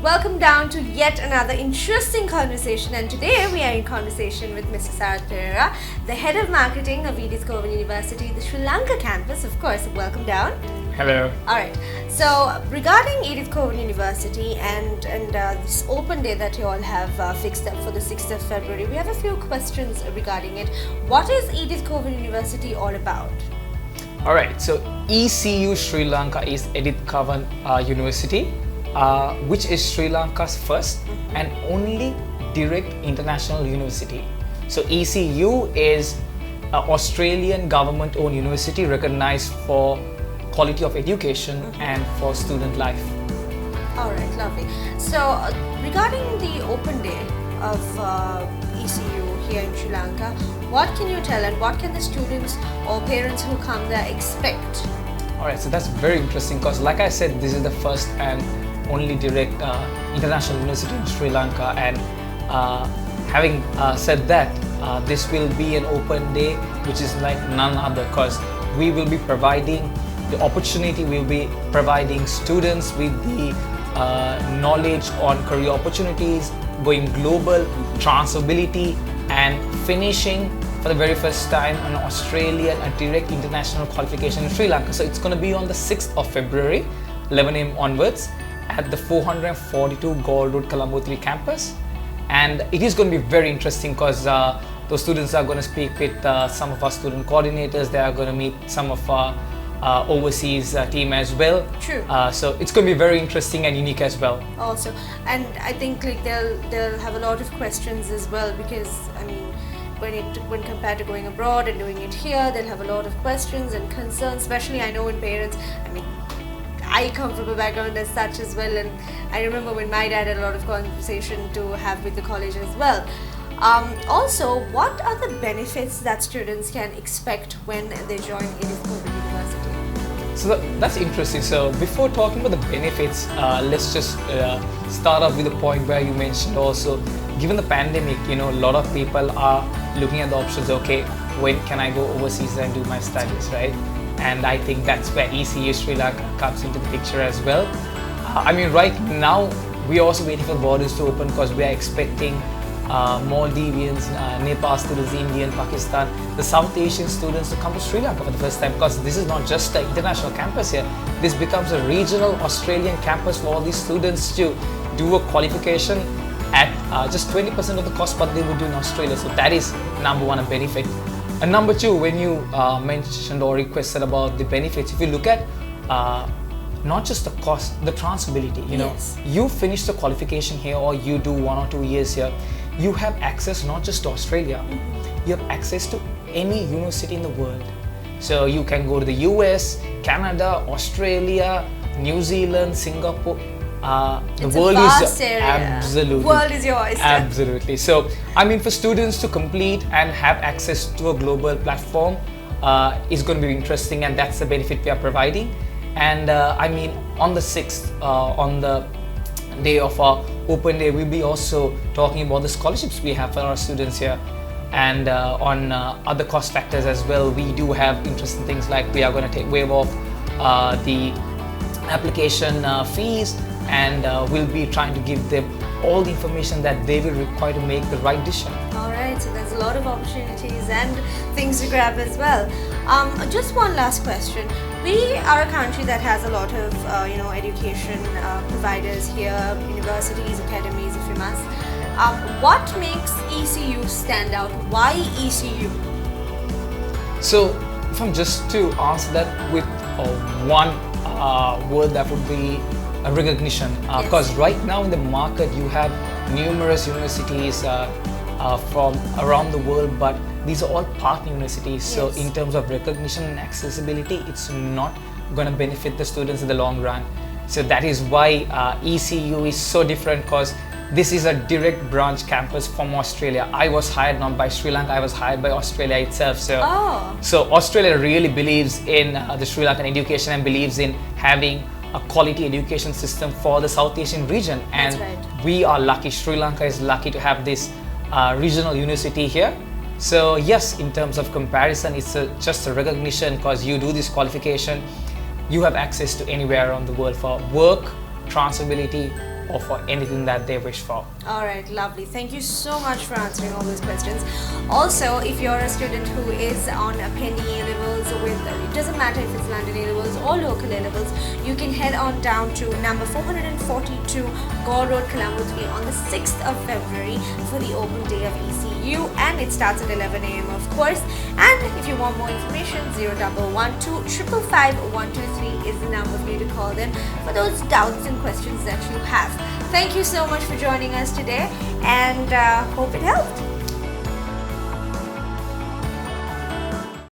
Welcome down to yet another interesting conversation, and today we are in conversation with Mr. Sarath Pereira, the Head of Marketing of Edith Cowan University, the Sri Lanka campus, of course. Welcome down. Hello. Alright, so regarding Edith Cowan University and this open day that you all have fixed up for the 6th of February, we have a few questions regarding it. What is Edith Cowan University all about? Alright, so ECU Sri Lanka is Edith Cowan University, which is Sri Lanka's first and only direct international university. So ECU is an Australian government-owned university recognized for quality of education and for student life. Alright, lovely. So regarding the open day of ECU here in Sri Lanka, what can you tell and what can the students or parents who come there expect? Alright, so that's very interesting because like I said, this is the first and only direct international university in Sri Lanka, and having said that, this will be an open day which is like none other because we will be providing the opportunity, we will be providing students with the knowledge on career opportunities, going global, transferability, and finishing for the very first time an Australian direct international qualification in Sri Lanka. So it's going to be on the 6th of February, 11 AM onwards at the 442 Gold Road, Colombo 3 campus. And it is going to be very interesting because those students are going to speak with some of our student coordinators. They are going to meet some of our overseas team as well. True. So it's going to be very interesting and unique as well. Also, and I think like they'll have a lot of questions as well, because I mean, when compared to going abroad and doing it here, they'll have a lot of questions and concerns. Especially, I know in parents. I mean, I come from a background as such as well, and I remember when my dad had a lot of conversation to have with the college as well. Also, what are the benefits that students can expect when they join Edith Cowan University? So that's interesting. So before talking about the benefits, let's just start off with the point where you mentioned also, given the pandemic, you know, a lot of people are looking at the options, okay, when can I go overseas and do my studies, right? And I think that's where ECU Sri Lanka comes into the picture as well. I mean, right now, we're also waiting for the borders to open because we are expecting Maldivians, Nepal students, Indian, Pakistan, the South Asian students to come to Sri Lanka for the first time, because this is not just an international campus here. This becomes a regional Australian campus for all these students to do a qualification at just 20% of the cost what they would do in Australia. So that is number one, a benefit. And number two, when you mentioned or requested about the benefits, if you look at not just the cost, the transferability, you know, Yes. you finish the qualification here or you do 1 or 2 years here, you have access not just to Australia, you have access to any university in the world. So you can go to the US, Canada, Australia, New Zealand, Singapore. The It's world a is vast area. absolutely World is yours. Absolutely. So I mean, for students to complete and have access to a global platform is going to be interesting, and that's the benefit we are providing. And I mean, on the 6th, on the day of our open day, we'll be also talking about the scholarships we have for our students here, and on other cost factors as well. We do have interesting things like we are going to waive off the application fees, and we'll be trying to give them all the information that they will require to make the right decision. Alright, so there's a lot of opportunities and things to grab as well. Just one last question. We are a country that has a lot of education providers here, universities, academies, if you must. What makes ECU stand out? Why ECU? So if I'm just to answer that with one word, that would be a recognition, because right now in the market you have numerous universities from around the world, but these are all partner universities. So Yes. in terms of recognition and accessibility, it's not going to benefit the students in the long run. So that is why ECU is so different, because this is a direct branch campus from Australia. I was hired not by Sri Lanka, I was hired by Australia itself. So, so Australia really believes in the Sri Lankan education and believes in having a quality education system for the South Asian region. And That's right. we are lucky, Sri Lanka is lucky to have this regional university here. So yes, in terms of comparison, it's just a recognition, because you do this qualification, you have access to anywhere around the world for work, transferability, or for anything that they wish for. All right, lovely. Thank you so much for answering all those questions. Also, if you're a student who is on a pending A-levels with, it doesn't matter if it's London A-levels or local A-levels, you can head on down to number 442 Gore Road, Colombo 3 on the 6th of February for the open day of ECU, and it starts at 11 a.m. of course. And if you want more information, 0112 555 123 is the number for you to call them for those doubts and questions that you have. Thank you so much for joining us today, and hope it helped.